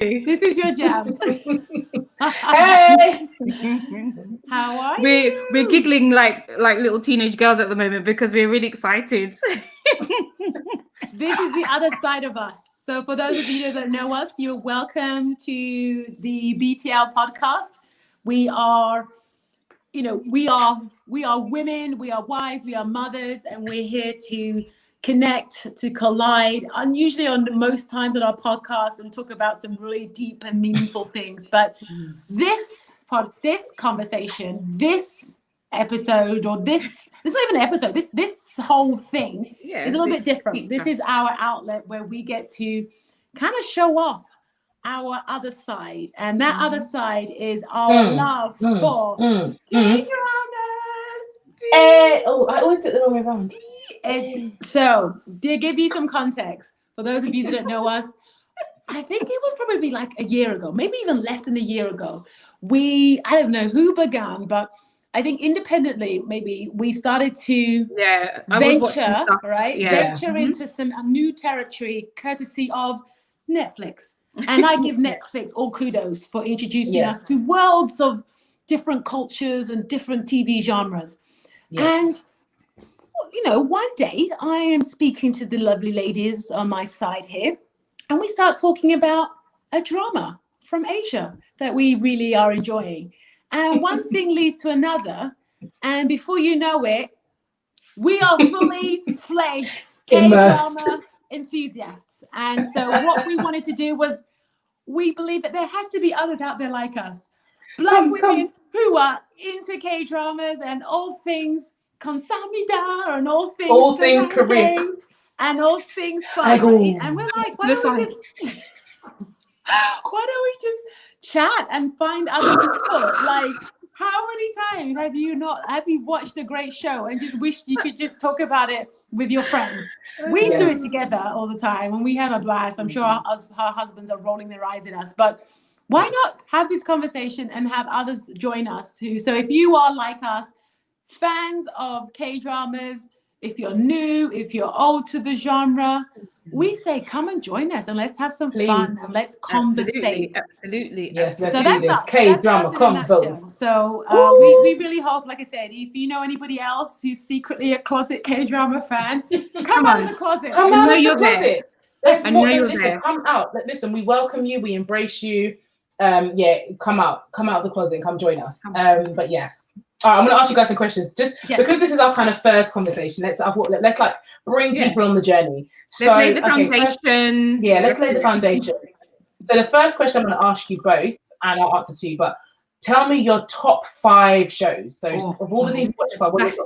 This is your jam. Hey, How are you? We're giggling like little teenage girls at the moment because we're really excited. This is the other side of us. So for those of you that know us, you're welcome to the BTL podcast. We are, we are women, we are wives, we are mothers, and we're here to connect, to collide, unusually on most times on our podcast, and talk about some really deep and meaningful things. But this conversation, this episode, or this it's not even an episode, this whole thing is a little bit different. This is our outlet where we get to kind of show off our other side, and that other side is our love for K-dramas. I always do it the wrong way around. So, to give you some context, for those of you that don't know us, I think it was probably like a year ago, maybe even less than a year ago. I don't know who began, but I think independently, maybe we started to venture into some new territory, courtesy of Netflix. And I give Netflix all kudos for introducing us to worlds of different cultures and different TV genres. And one day I am speaking to the lovely ladies on my side here, and we start talking about a drama from Asia that we really are enjoying. And one thing leads to another, and before you know it, we are fully fledged K-drama enthusiasts. And so what we wanted to do was, we believe that there has to be others out there like us, Black women who are into K-dramas and all things Konsamida and all things Korean and all things fun. And we're like, why don't we just chat and find other people? Like, how many times have you watched a great show and just wished you could just talk about it with your friends? We do it together all the time and we have a blast. I'm sure our husbands are rolling their eyes at us, but why not have this conversation and have others join us so if you are like us, fans of K-dramas, if you're new, if you're old to the genre, we say come and join us and let's have some fun and let's conversate. Absolutely. Yes, let's so do this. K Drama Convos. So we really hope, like I said, if you know anybody else who's secretly a closet K-drama fan, come out of the closet. Come out of the closet. Listen, come out. Listen, we welcome you. We embrace you. Come out of the closet and come join us. But yes. All right, I'm going to ask you guys some questions, just because this is our kind of first conversation. Let's like bring people on the journey. Let's lay the foundation. Let's lay the foundation. So the first question I'm going to ask you both, and I'll answer to you, but tell me your top 5 shows. So of all the things you watch, That's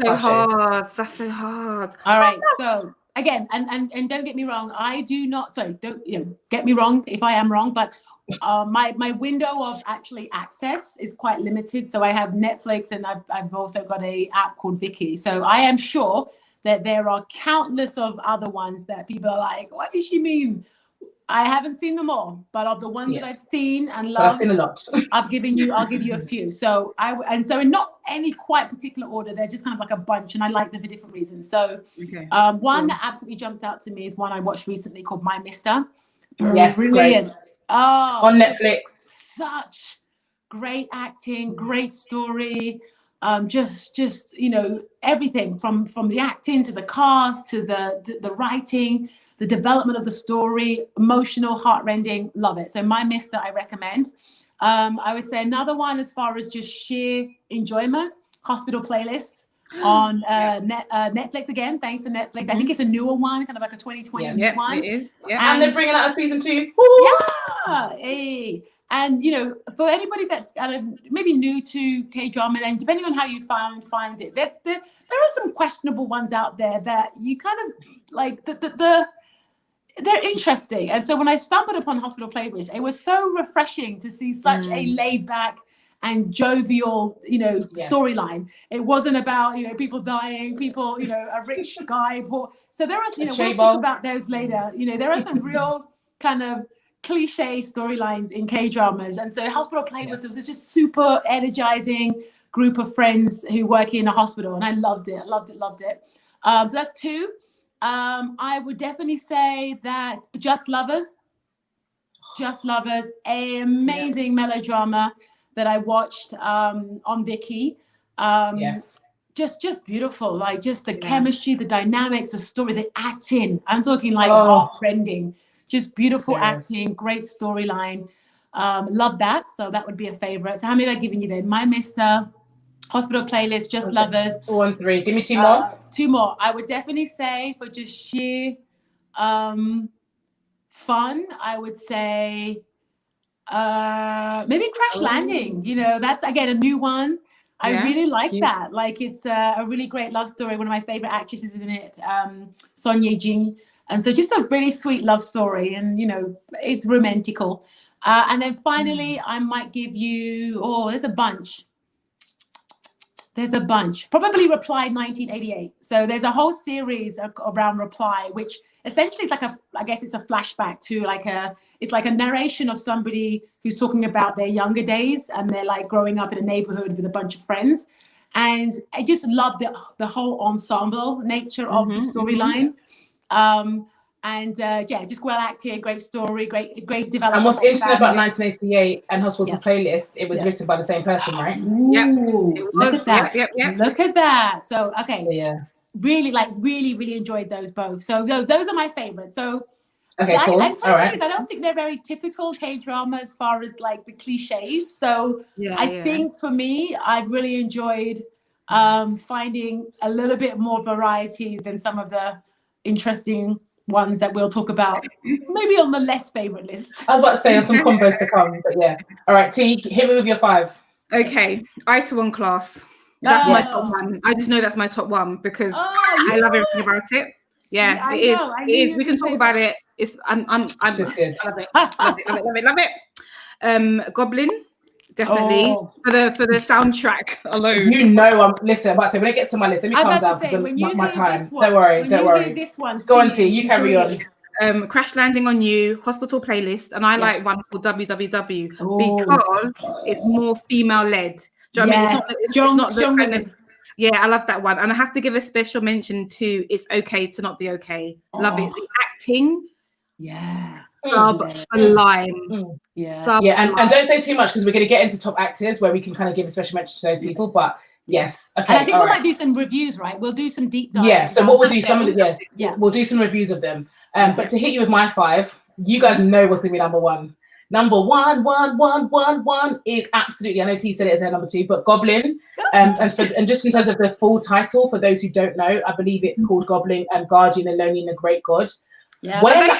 so hard. All right. So again, and don't get me wrong. Don't get me wrong if I am wrong, but my window of actually access is quite limited. So I have Netflix and I've also got a app called Viki. So I am sure that there are countless of other ones that people are like, what does she mean? I haven't seen them all, but of the ones that I've seen and loved, I've seen a lot. I'll give you a few. So in not any quite particular order, they're just kind of like a bunch, and I like them for different reasons. So one that absolutely jumps out to me is one I watched recently called My Mister. Yes, brilliant. Great. Oh, on Netflix. Such great acting, great story. Just everything from the acting to the cast to the writing, the development of the story, emotional, heartrending, love it. So My Mister, I recommend. I would say another one as far as just sheer enjoyment, Hospital Playlist on Netflix again. Thanks to Netflix. I think it's a newer one, kind of like a 2020 one. It is. And they're bringing out a season 2. Hey. And for anybody that's kind of maybe new to K-drama, and depending on how you find it, there are some questionable ones out there that you kind of like. They're interesting. And so when I stumbled upon Hospital Playlist, it was so refreshing to see such a laid back and jovial, storyline. It wasn't about, people dying, people, a rich guy, poor. So there are, we'll talk about those later. There are some real kind of cliche storylines in K-dramas. And so Hospital Playlist was just super energizing group of friends who work in a hospital. And I loved it. So that's 2. I would definitely say that Just Lovers. Just Lovers, an amazing melodrama that I watched on Viki. Yes. Just beautiful, like just the chemistry, the dynamics, the story, the acting. I'm talking like heart-rending, just beautiful acting, great storyline. Love that. So that would be a favorite. So how many have I given you then? My Mister, Hospital Playlist, Just Lovers. 1, 3. Give me 2 more. 2 more. I would definitely say for just sheer fun, I would say maybe Crash Landing. You know, that's again a new one. I really like that. Like it's a really great love story. One of my favorite actresses in it, Son Ye Jin. And so just a really sweet love story, and you know, it's romantical. And then finally, I might give you, there's a bunch. Probably Reply 1988. So there's a whole series around Reply, which essentially is like I guess it's a flashback to it's like a narration of somebody who's talking about their younger days, and they're like growing up in a neighborhood with a bunch of friends. And I just love the whole ensemble nature of the storyline. Just well acted, great story, great development. And what's interesting about 1988 and Hospital Playlist, it was written by the same person, right? Look at that. Look at that. So really really enjoyed those both. So those are my favorites. So cool. And I don't think they're very typical K-drama as far as like the cliches. So I think for me, I've really enjoyed finding a little bit more variety than some of the interesting ones that we'll talk about maybe on the less favorite list. I was about to say on some combos to come, but all right, T, hit me with your 5. Okay, Itaewon Class. That's my top one. I just know that's my top one because I love everything about it. It is. We can talk about it. I'm just good. I love it. Goblin, definitely for the soundtrack alone. You know, listen. I'm about to say when it gets to my list, let me calm down because my time. Don't worry. This one, go on, T. You carry on. Crash Landing on You, Hospital Playlist, and I like one called WWW because it's more female led. Do you know what I mean? It's not the kind of. I love that one. And I have to give a special mention to It's Okay to Not Be Okay. Love it. The acting. Sublime. And don't say too much because we're going to get into top actors where we can kind of give a special mention to those people. But yes. Okay. And I think we might do some reviews, right? We'll do some deep dives. Yeah. So what we'll do, we'll do some reviews of them. But to hit you with my 5, you guys know what's going to be number 1. Number one is absolutely, I know T said it as her number 2, but Goblin. And just in terms of the full title, for those who don't know, I believe it's called Goblin and Guardian, the Lonely and the Great God. Yeah, when they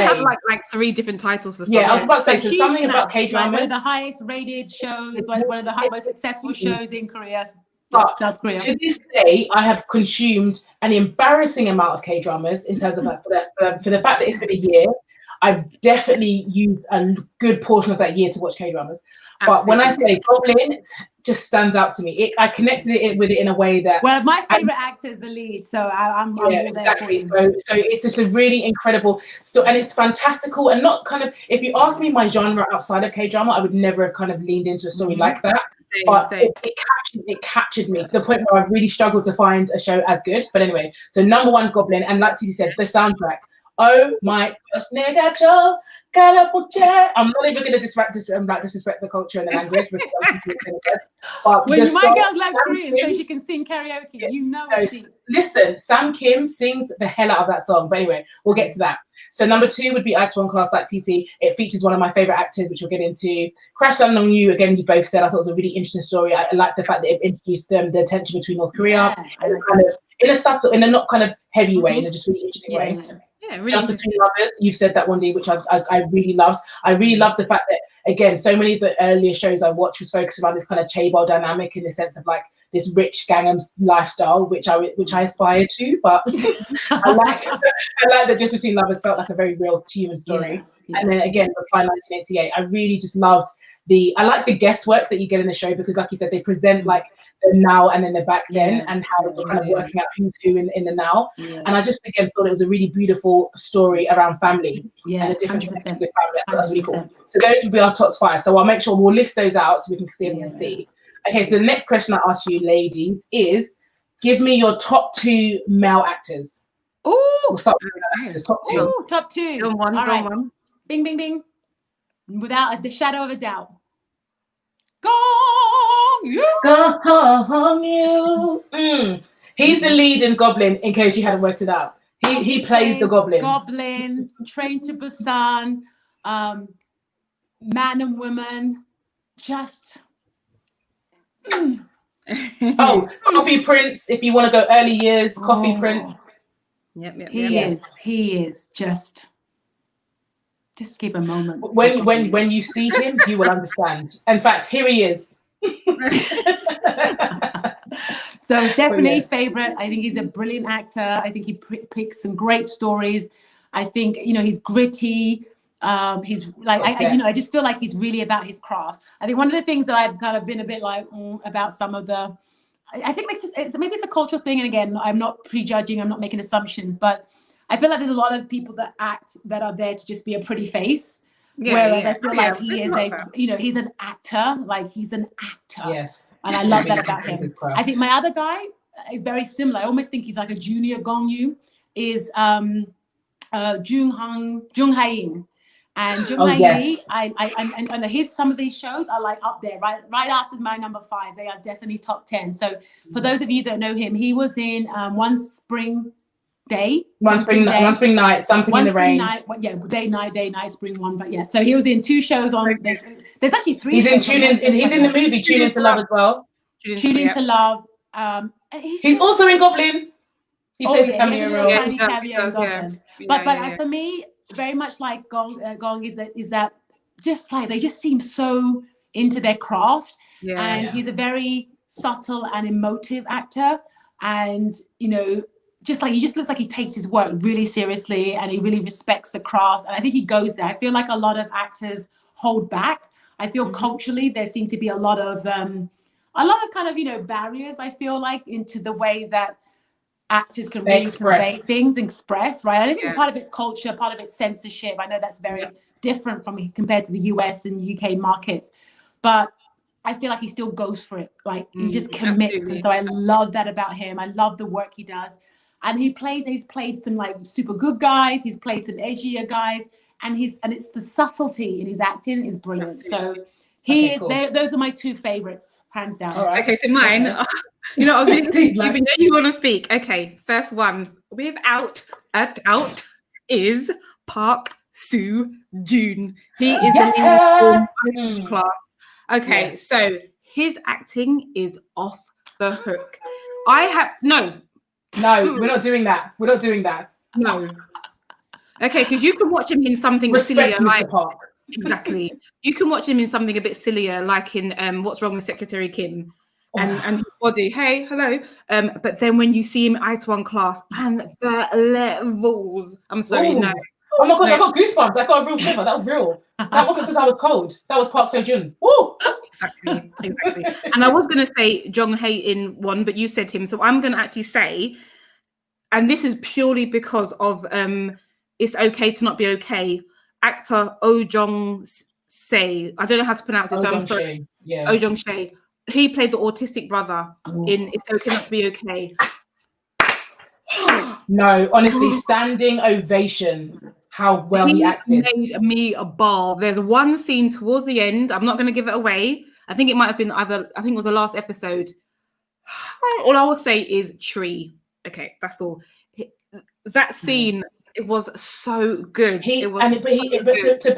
have like 3 different titles for I was about to say, so something about K-drama. Like one of the highest rated shows, one of the most successful shows in Korea. South Korea. To this day, I have consumed an embarrassing amount of K-dramas in terms of for the fact that it's been a year. I've definitely used a good portion of that year to watch K-dramas. But when I say Goblin, it just stands out to me. I connected it with it in a way that... Well, my favorite actor is the lead, so I'm all there exactly. So it's just a really incredible story, and it's fantastical, and not kind of... If you ask me my genre outside of K-drama, I would never have kind of leaned into a story like that. But it captured me to the point where I really struggled to find a show as good. But anyway, so number 1, Goblin, and like Titi said, the soundtrack. Oh my gosh, I'm not even going to disrespect the culture and the language. But when my girl like Korean, so she can sing karaoke, you know. Listen, Sam Kim sings the hell out of that song. But anyway, we'll get to that. So number 2 would be Itaewon Class, like TT. It features one of my favorite actors, which we'll get into. Crash Landing on You, again, you both said, I thought it was a really interesting story. I like the fact that it introduced the tension between North Korea and kind of in a not kind of heavy way, in a just really interesting way. Really Just Between Lovers, you've said that one day, which I really loved. I really loved the fact that, again, so many of the earlier shows I watched was focused around this kind of chaebol dynamic in the sense of like this rich Gangnam lifestyle, which I aspire to. But I like that Just Between Lovers felt like a very real human story. And then again, Reply 1988, I really just loved I like the guesswork that you get in the show because, like you said, they present like the now and then the back then and how they're kind of working out who's who in the now. And I just again thought it was a really beautiful story around family and a different perspective with family. That's really cool. So those would be our top 5. So I'll make sure we'll list those out so we can see everyone see. Okay, so the next question I ask you, ladies, is give me your top 2 male actors. Ooh, we'll start with actors. Top 2. Ooh, top 2. Go on. Bing, bing, bing. without a shadow of a doubt. Gong you. Gong you. He's the lead in Goblin, in case you hadn't worked it out. He plays the Goblin. Goblin, Train to Busan, Man and Woman, just... Coffee Prince, if you want to go early years, Coffee Prince. Yep. He is just give a moment. When you see him, you will understand. In fact, here he is. So definitely favorite. I think he's a brilliant actor. I think he picks some great stories. I think, he's gritty. He's like, I just feel like he's really about his craft. I think one of the things that I've kind of been a bit like about some of the, I think maybe it's a cultural thing. And again, I'm not prejudging, I'm not making assumptions, but I feel like there's a lot of people that act that are there to just be a pretty face. Whereas I feel like he is he's an actor, he's an actor. Yes. And I love that about him. I think my other guy is very similar. I almost think he's like a junior Gong Yu, is Jung Hae-in. And Jung Hae-in, and his some of these shows are like up there, right after my number 5. They are definitely top 10. So for those of you that know him, he was in One Spring Day, One Spring Night, Something in the Rain. Day, night, spring one, but yeah. So he was in 2 shows on. There's actually 3. He's in He's in the movie Tune Into Love as well. Tune Into Love. And he's also in Goblin. He plays a cameo role. Tiny cameo in Goblin. But as for me, very much like Gong is that just like they just seem so into their craft, and he's a very subtle and emotive actor, and just like he just looks like he takes his work really seriously and he really respects the craft, and I think he goes there. I feel like a lot of actors hold back. I feel culturally there seem to be a lot of kind of barriers, I feel like, into the way that actors can really convey things, express, right? I think part of it's culture, part of it's censorship. I know that's very different compared to the US and UK markets, but I feel like he still goes for it. Like he just commits. Absolutely. And so I love that about him. I love the work he does. And he's played some like super good guys. He's played some edgier guys, and it's the subtlety in his acting is brilliant. So those are my 2 favorites, hands down. All right. Okay, so mine, I was really you want to speak. Okay, first one without a doubt is Park Soo-joon. He is the lead class. Okay, so his acting is off the hook. No, we're not doing that. No. Okay, because you can watch him in something sillier, like Park. Exactly. You can watch him in something a bit sillier, like in What's Wrong with Secretary Kim, and his body. Hey, hello. But then when you see him Itaewon Class, and the levels. I'm sorry, no. Oh my gosh, I got goosebumps. I got a real shiver. That was real. That wasn't because I was cold. That was Park Seo-joon. Woo! Exactly. And I was going to say Jung Hae-in one, but you said him. So I'm going to actually say, and this is purely because of It's Okay to Not Be Okay, actor Oh Jong-se. I don't know how to pronounce it, so I'm sorry. Oh Jong-se. He played the autistic brother in It's Okay Not to Be Okay. No, honestly, standing ovation. How well he acted. He made me a ball. There's one scene towards the end. I'm not going to give it away. I think it might have been I think it was the last episode. All I will say is tree. Okay, that's all. That scene, it was so good. To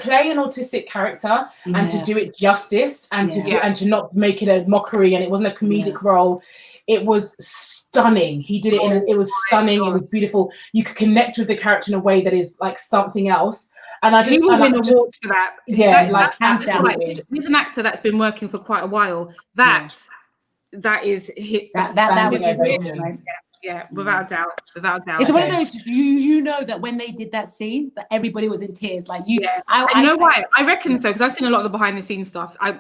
play an autistic character and to do it justice and to not make it a mockery, and it wasn't a comedic role. It was stunning. He did it it was stunning. It was beautiful. You could connect with the character in a way that is like something else. And I just he will win awards for that. Absolutely. He's an actor that's been working for quite a while. That is hit. That was his vision, right? Yeah, without a doubt. It's one of those you know that when they did that scene, that everybody was in tears. Like you, I know why. I reckon so because I've seen a lot of the behind the scenes stuff. I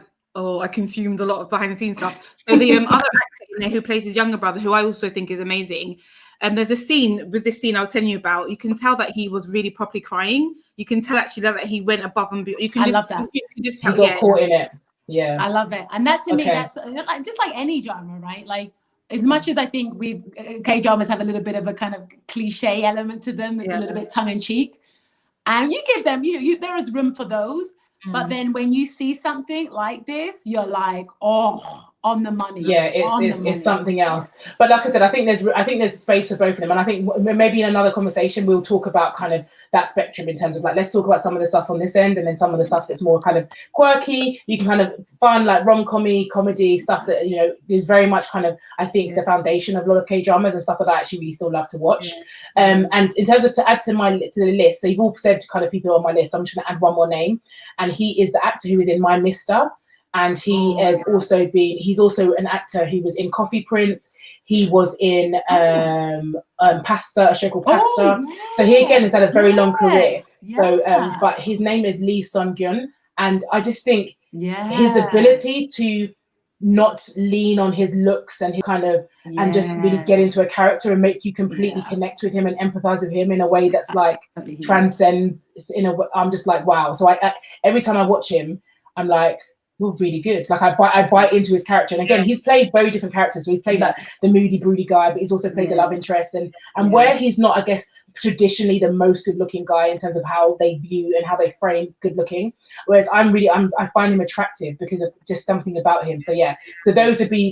consumed a lot of behind the scenes stuff. So the other actor in there who plays his younger brother, who I also think is amazing. And there's a scene with this scene I was telling you about. You can tell that he was really properly crying. You can tell actually that he went above and beyond. I love that. You can just tell. He got caught in it. Yeah, I love it. And that to me, that's just like any genre, right? Like as much as I think K dramas have a little bit of a kind of cliche element to them, a little bit tongue in cheek, and you give them, there is room for those. But then when you see something like this, you're like, oh, on the money. Yeah, it's something else. But like I said, I think there's space for both of them, and I think maybe in another conversation we'll talk about kind of that spectrum in terms of like, let's talk about some of the stuff on this end, and then some of the stuff that's more kind of quirky. You can kind of find like comedy stuff that, you know, is very much kind of, I think, the foundation of a lot of K dramas and stuff that I actually really still love to watch. And in terms of to add to the list, so you've all said kind of people on my list, so I'm just going to add one more name, and he is the actor who is in My Mister. And he's also an actor who was in Coffee Prince. He was in Pasta, a show called Pasta. So he again has had a very long career. So, but his name is Lee Sung-gyun, and I just think his ability to not lean on his looks and his kind of and just really get into a character and make you completely connect with him and empathize with him in a way that's like transcends. I'm just like, wow. So I every time I watch him, I'm like, you're really good. Like I bite into his character, and again, he's played very different characters. So he's played like the moody, broody guy, but he's also played the love interest, and where he's not, I guess, traditionally the most good-looking guy in terms of how they view and how they frame good-looking. Whereas I find him attractive because of just something about him. So yeah, so those would be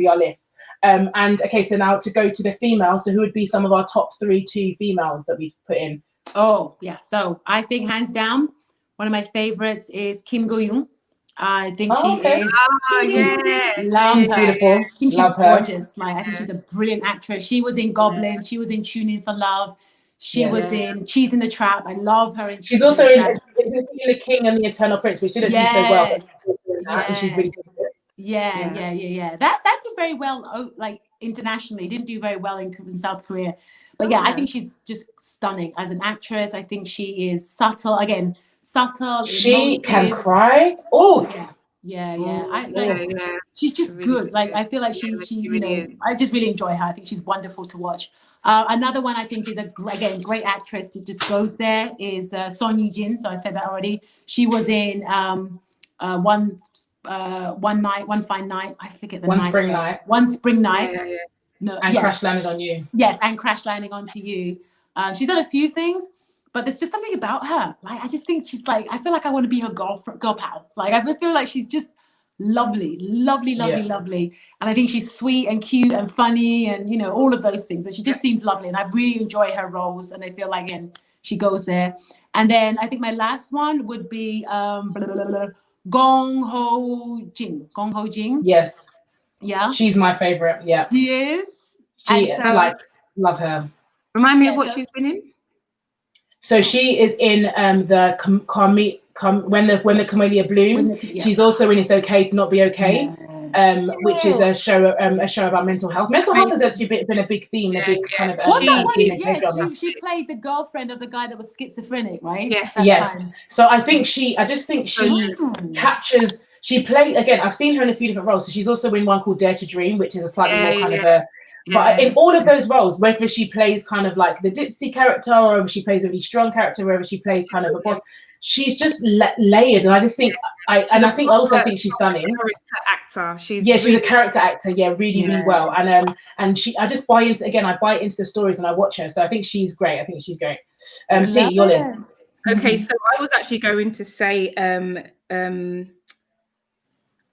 our lists. And okay, so now to go to the females. So who would be some of our top 2 females that we put in? Oh yeah, so I think hands down, one of my favorites is Kim Go-yoon. I think she is. Love her. Beautiful. I think she's gorgeous. Like, I think she's a brilliant actress. She was in Goblin. She was in Tune In for Love. She was in Cheese in the Trap. I love her. She's also in The King and the Eternal Prince, which didn't do so well. And she's really good. Yeah. That did very well. Like internationally, didn't do very well in South Korea. But I think she's just stunning as an actress. I think she is subtle. Again, subtle. She can cry. Oh yeah. She's just good. Like I feel like she you know, I just really enjoy her. I think she's wonderful to watch. Another one I think is great actress that just goes there is Son Ye-jin. So I said that already. She was in One Fine Night. I forget the One night. Spring Night. One Spring Night. No, and Crash Landing on You. Yes, and Crash Landing Onto You. She's done a few things. But there's just something about her. Like, I just think she's like, I feel like I want to be her girl pal. Like, I feel like she's just lovely. And I think she's sweet and cute and funny and, you know, all of those things. And she just seems lovely. And I really enjoy her roles. And I feel like, again, she goes there. And then I think my last one would be Gong Ho Jing. Yes. Yeah. She's my favorite. Yeah. She is. Love her. Remind me of what she's been in. So she is in the When the Camellia Blooms. She's also in It's Okay to Not Be Okay, which is a show about mental health. Mental health has actually been a big theme, a big kind of. She played the girlfriend of the guy that was schizophrenic, right? Yes. So I just think she captures. She played again. I've seen her in a few different roles. So she's also in one called Dare to Dream, which is a slightly more kind of a. But in all of those roles, whether she plays kind of like the ditzy character, or whether she plays a really strong character, whether she plays kind of a boss, she's just layered. And I just think, I think she's stunning. Character actor. She's a character actor. Really well. And I just buy into the stories and I watch her. So I think she's great. T, your list. Okay, so I was actually going to say,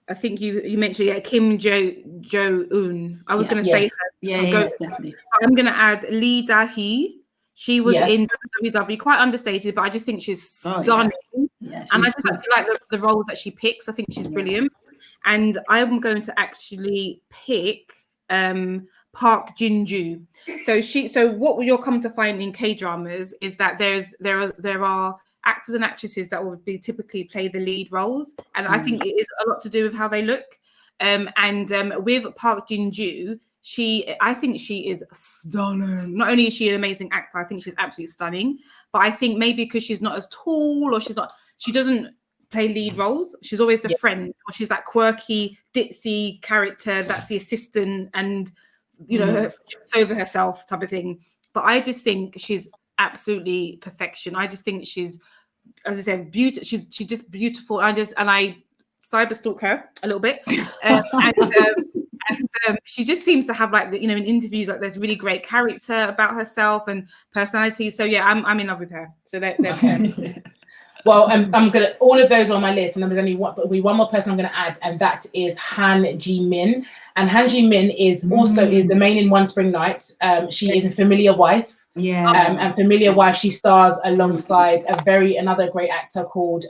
I think you mentioned Kim Jo-eun. I was going to say her. Definitely. I'm going to add Lee Da-hee. She was in WW, quite understated, but I just think she's stunning. And I just actually like the roles that she picks. I think she's brilliant. And I'm going to actually pick Park Jin-joo. So what you'll come to find in K dramas is that there are actors and actresses that will be typically play the lead roles, and I think it is a lot to do with how they look. And with Park Jin-joo, I think she is stunning. Not only is she an amazing actor, I think she's absolutely stunning. But I think maybe because she's not as tall, or she doesn't play lead roles. She's always the friend, or she's that quirky, ditzy character that's the assistant, and trips over herself type of thing. But I just think she's absolutely perfection. I just think she's, as I said, beautiful. She's just beautiful. I cyber stalk her a little bit, and she just seems to have in interviews there's really great character about herself and personality. So yeah, I'm in love with her. So they're Well, I'm gonna all of those are on my list, and there's only one more person I'm gonna add, and that is Han Ji Min. And Han Ji Min is also is the main in One Spring Night. She is a Familiar Wife. Yeah. And Familiar Wife, she stars alongside another great actor called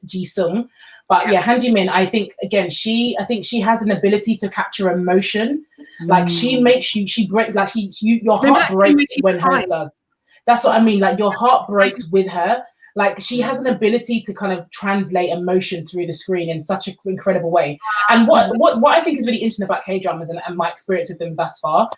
Ji Sung. But yeah, Han Ji Min, I think she has an ability to capture emotion. Like she makes your heart breaks when hers does. That's what I mean. Like your heart breaks with her. Like she has an ability to kind of translate emotion through the screen in such an incredible way. And what I think is really interesting about K-dramas and my experience with them thus far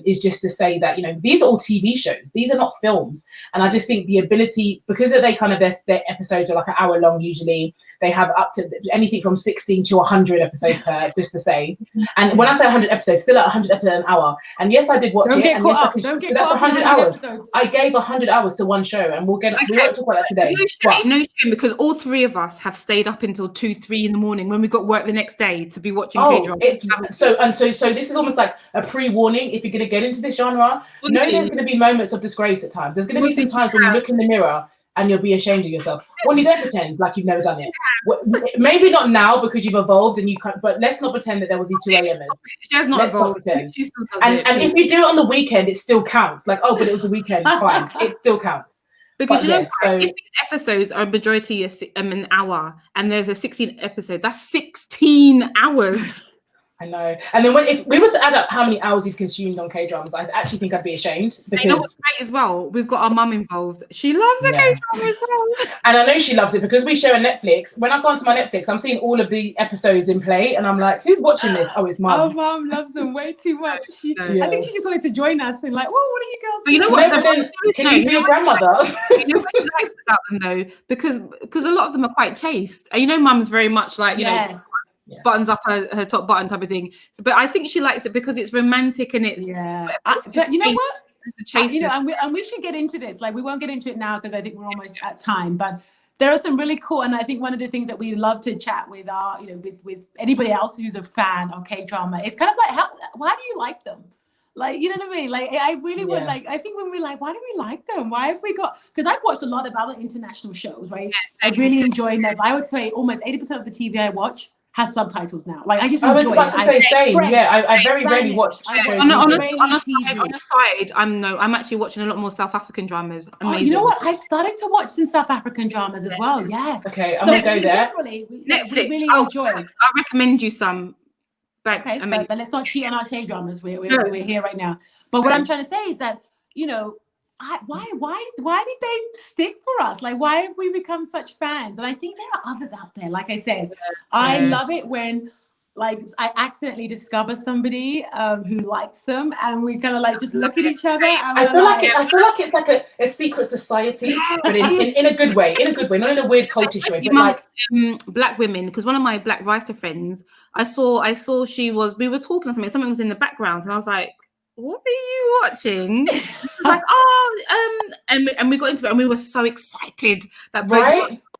is just to say that, you know, these are all TV shows. These are not films. And I just think the ability, because they kind of their episodes are like an hour long usually, they have up to anything from 16 to 100 episodes per, just to say. And when I say 100 episodes, still at 100 episodes an hour. And yes, I did watch it. And yes, that's 100 hours. Episodes. I gave 100 hours to one show, and we won't talk about that today. No shame, because all three of us have stayed up until 2-3 in the morning when we got work the next day to be watching K-dramas. So this is almost like a pre-warning. If you're going to get into this genre, know there's going to be moments of disgrace at times. There's going to be some times when you look in the mirror and you'll be ashamed of yourself. When you don't pretend like you've never done it. Maybe not now because you've evolved and you can't, but let's not pretend that there was these 2 a.m. She has not evolved. She still does it. And if you do it on the weekend, it still counts. Like, oh, but it was the weekend. Fine. It still counts. Because if these episodes are a majority an hour and there's a 16 episode, that's 16 hours. I know. And then if we were to add up how many hours you've consumed on K-dramas, I actually think I'd be ashamed. Because, you know what's great as well? We've got our mum involved. She loves the K-drama as well. And I know she loves it because we share a Netflix. When I go onto my Netflix, I'm seeing all of the episodes in play and I'm like, who's watching this? Oh, it's mum. Oh, mum loves them way too much. I think she just wanted to join us and like, whoa, what are you girls doing? But you know what? Can you be a grandmother? You know what I like about them though? Because a lot of them are quite chaste. And you know, mum's very much like, you know, buttons up her top button type of thing. So, but I think she likes it because it's romantic and it's but you know what? You know, and we should get into this. Like we won't get into it now because I think we're almost at time. But there are some really cool, and I think one of the things that we love to chat with our, you know, with anybody else who's a fan of K-drama, it's kind of like why do you like them? Like, you know what I mean? Like, I really would like, I think when we're like, why do we like them? Why have we got, because I've watched a lot of other international shows, right? Yes, I really enjoy them. I would say almost 80% of the TV I watch has subtitles now. Like I just enjoy it. I was about to say same. I very rarely watch. On a side, I'm actually watching a lot more South African dramas. Amazing. Oh, you know what? I started to watch some South African dramas as well. Yes. Okay, I'm gonna go there. Netflix. We really enjoy it. I'll recommend you some. But let's not cheat on our K-dramas. We're here right now. But what I'm trying to say is that, you know, why did they stick for us? Like, why have we become such fans? And I think there are others out there. Like I said, I love it when like I accidentally discover somebody who likes them, and we kind of like just look at each other. And I feel like it's like a secret society, but in a good way, not in a weird cultish way. But like black women, because one of my black writer friends, I saw we were talking or something was in the background, and I was like, what are you watching? Like, and we got into it, and we were so excited that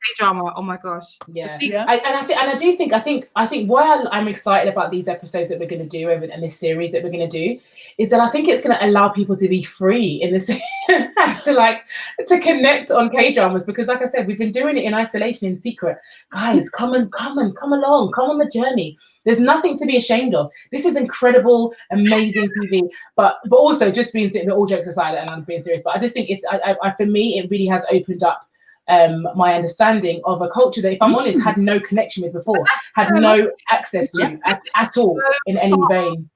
K-drama. Oh my gosh! Yeah. I think why I'm excited about these episodes that we're going to do and this series that we're going to do is that I think it's going to allow people to be free in this to connect on K-dramas, because like I said, we've been doing it in isolation, in secret. Guys, come along, come on the journey. There's nothing to be ashamed of. This is incredible, amazing TV. But also, just all jokes aside, and I'm being serious, but I just think for me, it really has opened up my understanding of a culture that, if I'm honest, had no connection with before, had no access to at all in any vein.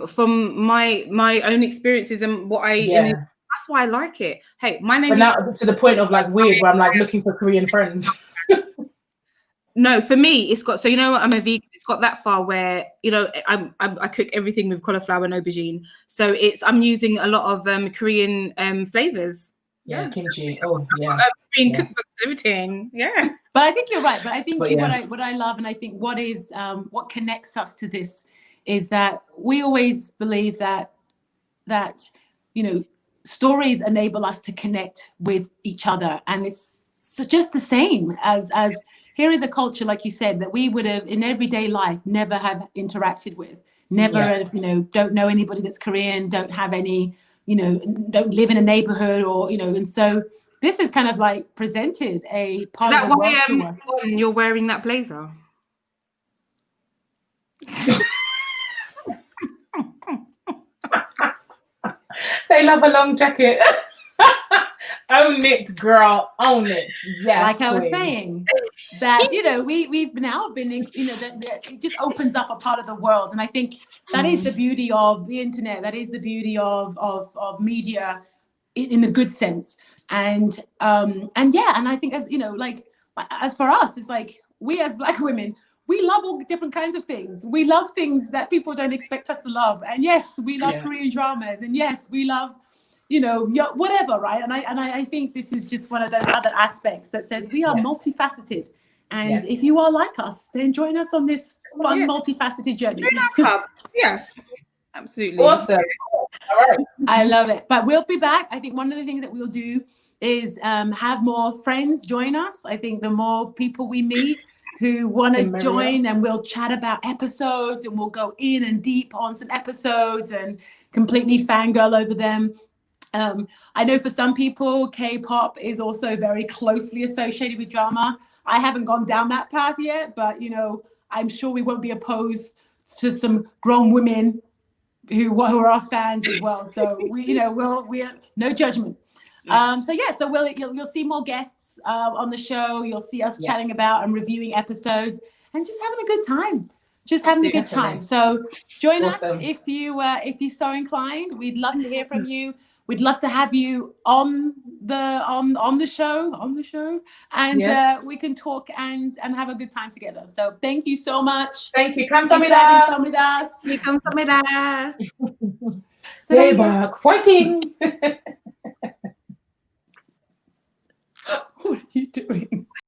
From my own experiences and what that's why I like it. Hey, my name. But now to the point of like weird, where I'm like looking for Korean friends. No, for me, it's got, so you know what, I'm a vegan. It's got that far where, you know, I cook everything with cauliflower and aubergine. So I'm using a lot of Korean flavors. Yeah, kimchi. Oh, yeah. Korean cookbooks, everything. Yeah. But I think you're right. But I think what I love, and I think what connects us to this is that we always believe that you know, stories enable us to connect with each other, and it's just the same as here is a culture, like you said, that we would have in everyday life never have interacted with, never have, you know, don't know anybody that's Korean, don't have any, you know, don't live in a neighborhood, or, you know, and so this is kind of like presented a part of the world to us. You're wearing that blazer? They love a long jacket. Own it, girl. Own it. Yes. Like I was saying, that we've now been, that it just opens up a part of the world, and I think that is the beauty of the internet. That is the beauty of media, in the good sense. And I think as for us, it's like we as Black women, we love all different kinds of things. We love things that people don't expect us to love. And yes, we love Korean dramas. And yes, we love, whatever, right? And I think this is just one of those other aspects that says we are multifaceted. And if you are like us, then join us on this fun, multifaceted journey. Join our club. Yes, absolutely. Awesome. All right. I love it. But we'll be back. I think one of the things that we'll do is have more friends join us. I think the more people we meet who want to join, and we'll chat about episodes, and we'll go in and deep on some episodes and completely fangirl over them. I know for some people, K-pop is also very closely associated with drama. I haven't gone down that path yet, but I'm sure we won't be opposed to some grown women who are our fans as well. So we're no judgment. So you'll see more guests on the show. You'll see us chatting about and reviewing episodes and just having a good time. Having a good time. So join us if you're so inclined. We'd love to hear from you. We'd love to have you on the show, and we can talk and have a good time together. So thank you so much. Thank you. 감사합니다. 감사합니다. 대박. Fighting. What are you doing?